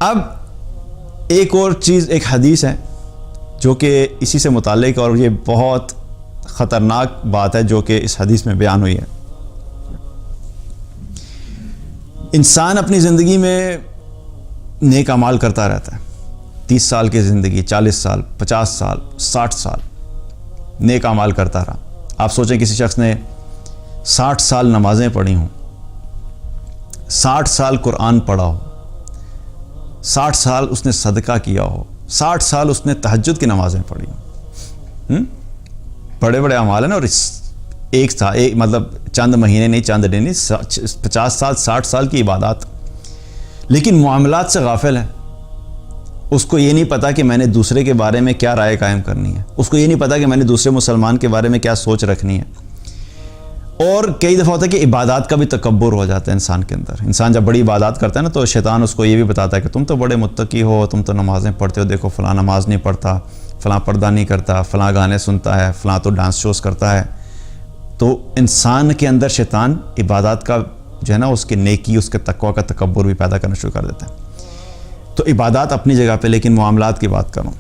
اب ایک اور چیز، ایک حدیث ہے جو کہ اسی سے متعلق، اور یہ بہت خطرناک بات ہے جو کہ اس حدیث میں بیان ہوئی ہے۔ انسان اپنی زندگی میں نیک اعمال کرتا رہتا ہے، 30 سال کی زندگی، 40 سال، 50 سال، 60 سال نیک اعمال کرتا رہا۔ آپ سوچیں کسی شخص نے 60 سال نمازیں پڑھی ہوں، 60 سال قرآن پڑھا ہو، 60 سال اس نے صدقہ کیا ہو، 60 سال اس نے تہجد کی نمازیں پڑھی ہوں، بڑے بڑے اعمال ہیں نا، اور ایک مطلب چند مہینے نہیں، چند دن نہیں، 50 سال 60 سال کی عبادات، لیکن معاملات سے غافل ہے۔ اس کو یہ نہیں پتا کہ میں نے دوسرے کے بارے میں کیا رائے قائم کرنی ہے، اس کو یہ نہیں پتا کہ میں نے دوسرے مسلمان کے بارے میں کیا سوچ رکھنی ہے۔ اور کئی دفعہ ہوتا ہے کہ عبادات کا بھی تکبر ہو جاتا ہے انسان کے اندر۔ انسان جب بڑی عبادات کرتا ہے نا تو شیطان اس کو یہ بھی بتاتا ہے کہ تم تو بڑے متقی ہو، تم تو نمازیں پڑھتے ہو، دیکھو فلاں نماز نہیں پڑھتا، فلاں پردہ نہیں کرتا، فلاں گانے سنتا ہے، فلاں تو ڈانس شوز کرتا ہے۔ تو انسان کے اندر شیطان عبادات کا جو ہے نا، اس کی نیکی، اس کے تقوی کا تکبر بھی پیدا کرنا شروع کر دیتا ہے۔ تو عبادات اپنی جگہ پہ، لیکن معاملات کی بات کروں۔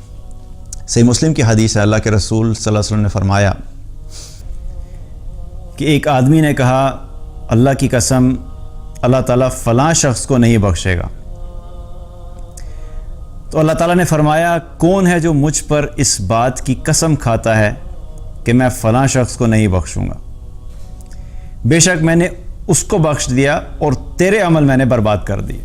صحیح مسلم کی حدیث ہے، اللہ کے رسول صلی اللہ علیہ وسلم نے فرمایا کہ ایک آدمی نے کہا، اللہ کی قسم اللہ تعالیٰ فلاں شخص کو نہیں بخشے گا۔ تو اللہ تعالیٰ نے فرمایا، کون ہے جو مجھ پر اس بات کی قسم کھاتا ہے کہ میں فلاں شخص کو نہیں بخشوں گا؟ بے شک میں نے اس کو بخش دیا اور تیرے عمل میں نے برباد کر دیے۔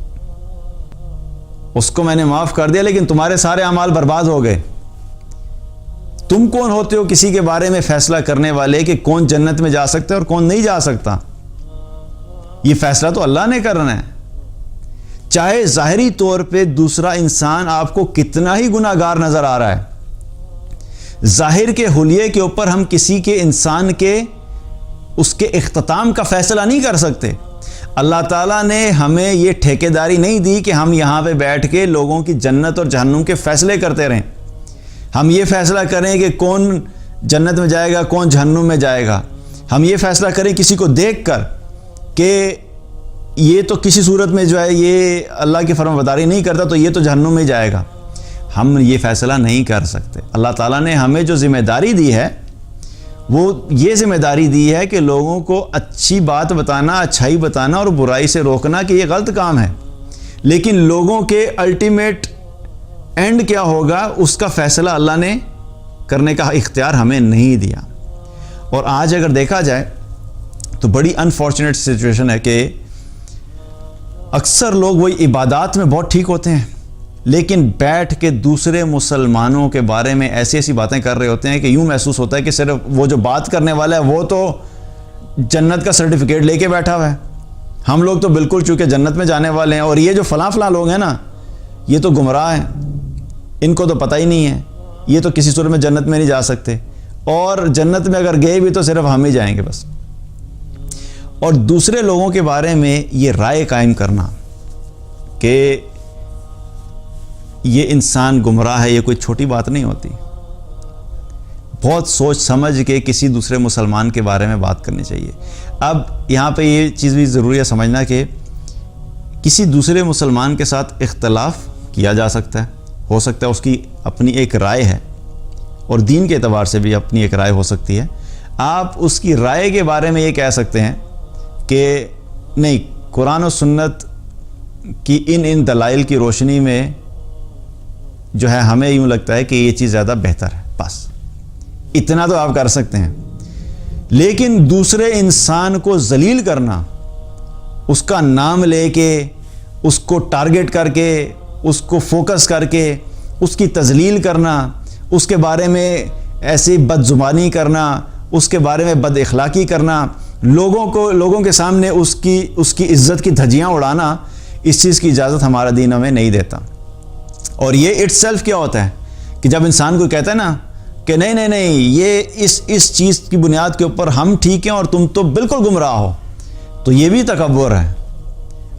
اس کو میں نے معاف کر دیا لیکن تمہارے سارے اعمال برباد ہو گئے۔ تم کون ہوتے ہو کسی کے بارے میں فیصلہ کرنے والے کہ کون جنت میں جا سکتا ہے اور کون نہیں جا سکتا؟ یہ فیصلہ تو اللہ نے کرنا ہے۔ چاہے ظاہری طور پہ دوسرا انسان آپ کو کتنا ہی گناہ گار نظر آ رہا ہے، ظاہر کے حلیے کے اوپر ہم کسی کے انسان کے اس کے اختتام کا فیصلہ نہیں کر سکتے۔ اللہ تعالیٰ نے ہمیں یہ ٹھیکیداری نہیں دی کہ ہم یہاں پہ بیٹھ کے لوگوں کی جنت اور جہنم کے فیصلے کرتے رہیں، ہم یہ فیصلہ کریں کہ کون جنت میں جائے گا، کون جہنم میں جائے گا، ہم یہ فیصلہ کریں کسی کو دیکھ کر کہ یہ تو کسی صورت میں جو ہے یہ اللہ کی فرمانبرداری نہیں کرتا تو یہ تو جہنم میں جائے گا۔ ہم یہ فیصلہ نہیں کر سکتے۔ اللہ تعالیٰ نے ہمیں جو ذمہ داری دی ہے وہ یہ ذمہ داری دی ہے کہ لوگوں کو اچھی بات بتانا، اچھائی بتانا اور برائی سے روکنا کہ یہ غلط کام ہے، لیکن لوگوں کے الٹیمیٹ اینڈ کیا ہوگا اس کا فیصلہ اللہ نے کرنے کا اختیار ہمیں نہیں دیا۔ اور آج اگر دیکھا جائے تو بڑی انفارچونیٹ سچویشن ہے کہ اکثر لوگ وہی عبادات میں بہت ٹھیک ہوتے ہیں لیکن بیٹھ کے دوسرے مسلمانوں کے بارے میں ایسی ایسی باتیں کر رہے ہوتے ہیں کہ یوں محسوس ہوتا ہے کہ صرف وہ جو بات کرنے والا ہے وہ تو جنت کا سرٹیفکیٹ لے کے بیٹھا ہوا ہے، ہم لوگ تو بالکل چونکہ جنت میں جانے والے ہیں، اور یہ جو فلاں فلاں لوگ ہیں نا یہ تو گمراہ ہیں، ان کو تو پتہ ہی نہیں ہے، یہ تو کسی صورت میں جنت میں نہیں جا سکتے، اور جنت میں اگر گئے بھی تو صرف ہم ہی جائیں گے بس۔ اور دوسرے لوگوں کے بارے میں یہ رائے قائم کرنا کہ یہ انسان گمراہ ہے، یہ کوئی چھوٹی بات نہیں ہوتی۔ بہت سوچ سمجھ کے کسی دوسرے مسلمان کے بارے میں بات کرنی چاہیے۔ اب یہاں پہ یہ چیز بھی ضروری ہے سمجھنا کہ کسی دوسرے مسلمان کے ساتھ اختلاف کیا جا سکتا ہے، ہو سکتا ہے اس کی اپنی ایک رائے ہے اور دین کے اعتبار سے بھی اپنی ایک رائے ہو سکتی ہے۔ آپ اس کی رائے کے بارے میں یہ کہہ سکتے ہیں کہ نہیں، قرآن و سنت کی ان دلائل کی روشنی میں جو ہے ہمیں یوں لگتا ہے کہ یہ چیز زیادہ بہتر ہے، بس اتنا تو آپ کر سکتے ہیں۔ لیکن دوسرے انسان کو ذلیل کرنا، اس کا نام لے کے، اس کو ٹارگٹ کر کے، اس کو فوکس کر کے اس کی تذلیل کرنا، اس کے بارے میں ایسی بد زبانی کرنا، اس کے بارے میں بد اخلاقی کرنا، لوگوں کے سامنے اس کی عزت کی دھجیاں اڑانا، اس چیز کی اجازت ہمارا دین ہمیں نہیں دیتا۔ اور یہ اٹ سیلف کیا ہوتا ہے کہ جب انسان کو کہتا ہے نا کہ نہیں یہ اس چیز کی بنیاد کے اوپر ہم ٹھیک ہیں اور تم تو بالکل گمراہ ہو، تو یہ بھی تکبر ہے۔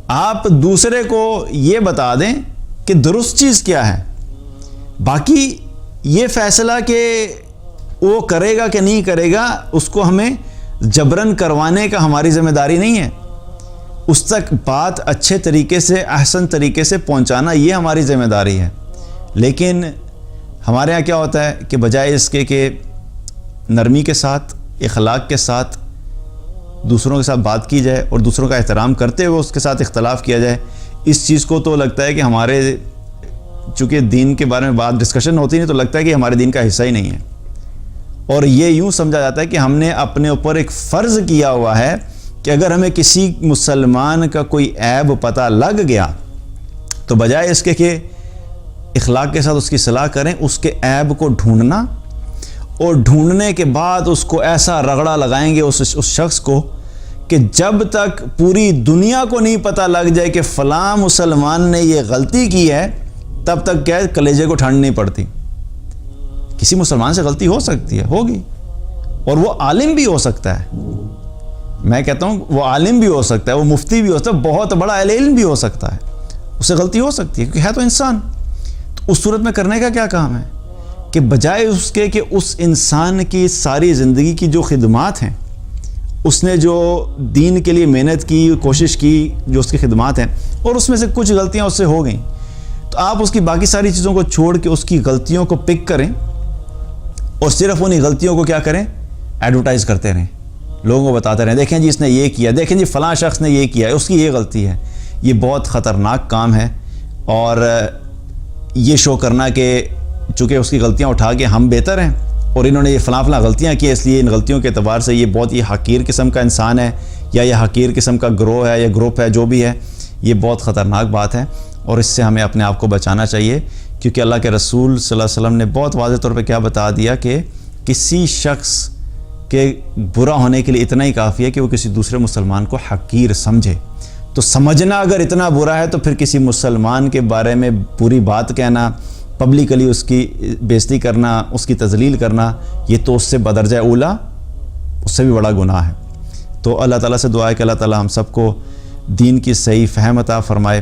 آپ دوسرے کو یہ بتا دیں کہ درست چیز کیا ہے، باقی یہ فیصلہ کہ وہ کرے گا کہ نہیں کرے گا اس کو ہمیں جبرن کروانے کا ہماری ذمہ داری نہیں ہے۔ اس تک بات اچھے طریقے سے احسن طریقے سے پہنچانا یہ ہماری ذمہ داری ہے. لیکن ہمارے ہاں کیا ہوتا ہے کہ بجائے اس کے کہ نرمی کے ساتھ اخلاق کے ساتھ دوسروں کے ساتھ بات کی جائے اور دوسروں کا احترام کرتے ہوئے اس کے ساتھ اختلاف کیا جائے، اس چیز کو تو لگتا ہے کہ ہمارے چونکہ دین کے بارے میں بات ڈسکشن ہوتی نہیں تو لگتا ہے کہ ہمارے دین کا حصہ ہی نہیں ہے. اور یہ یوں سمجھا جاتا ہے کہ ہم نے اپنے اوپر ایک فرض کیا ہوا ہے کہ اگر ہمیں کسی مسلمان کا کوئی عیب پتہ لگ گیا تو بجائے اس کے کہ اخلاق کے ساتھ اس کی صلاح کریں، اس کے عیب کو ڈھونڈنا اور ڈھونڈنے کے بعد اس کو ایسا رگڑا لگائیں گے اس شخص کو کہ جب تک پوری دنیا کو نہیں پتہ لگ جائے کہ فلاں مسلمان نے یہ غلطی کی ہے تب تک کیا کلیجے کو ٹھنڈ نہیں پڑتی. کسی مسلمان سے غلطی ہو سکتی ہے، ہوگی، اور وہ عالم بھی ہو سکتا ہے. میں کہتا ہوں وہ عالم بھی ہو سکتا ہے، وہ مفتی بھی ہو سکتا ہے، بہت بڑا اہل علم بھی ہو سکتا ہے، اس سے غلطی ہو سکتی ہے کیونکہ ہے تو انسان. تو اس صورت میں کرنے کا کیا کام ہے کہ بجائے اس کے کہ اس انسان کی ساری زندگی کی جو خدمات ہیں، اس نے جو دین کے لیے محنت کی، کوشش کی، جو اس کی خدمات ہیں، اور اس میں سے کچھ غلطیاں اس سے ہو گئیں، تو آپ اس کی باقی ساری چیزوں کو چھوڑ کے اس کی غلطیوں کو پک کریں اور صرف انہی غلطیوں کو کیا کریں، ایڈورٹائز کرتے رہیں، لوگوں کو بتاتے رہیں دیکھیں جی اس نے یہ کیا، دیکھیں جی فلاں شخص نے یہ کیا، اس کی یہ غلطی ہے. یہ بہت خطرناک کام ہے. اور یہ شو کرنا کہ چونکہ اس کی غلطیاں اٹھا کے ہم بہتر ہیں اور انہوں نے یہ فلاں غلطیاں کی اس لیے ان غلطیوں کے اعتبار سے یہ بہت ہی حقیر قسم کا انسان ہے یا یہ حقیر قسم کا گروہ ہے یا گروپ ہے، جو بھی ہے، یہ بہت خطرناک بات ہے اور اس سے ہمیں اپنے آپ کو بچانا چاہیے. کیونکہ اللہ کے رسول صلی اللہ علیہ وسلم نے بہت واضح طور پہ کیا بتا دیا کہ کسی شخص کے برا ہونے کے لیے اتنا ہی کافی ہے کہ وہ کسی دوسرے مسلمان کو حقیر سمجھے. تو سمجھنا اگر اتنا برا ہے تو پھر کسی مسلمان کے بارے میں بری بات کہنا، پبلکلی اس کی بےزتی کرنا، اس کی تذلیل کرنا، یہ تو اس سے بدرجہ اولا، اس سے بھی بڑا گناہ ہے. تو اللہ تعالیٰ سے دعا ہے کہ اللہ تعالیٰ ہم سب کو دین کی صحیح فہم عطا فرمائے.